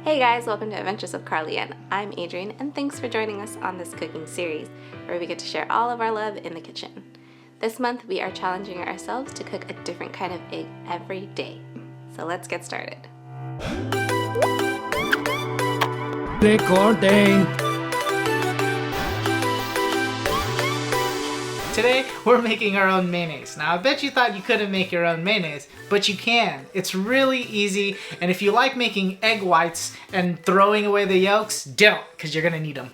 Hey guys, welcome to Adventures of Carlienne. I'm Adrienne, and thanks for joining us on this cooking series where we get to share all of our love in the kitchen. This month we are challenging ourselves to cook a different kind of egg every day. So let's get started. Recording. Today, we're making our own mayonnaise. Now, I bet you thought you couldn't make your own mayonnaise, but you can. It's really easy, and if you like making egg whites and throwing away the yolks, don't, because you're gonna need them.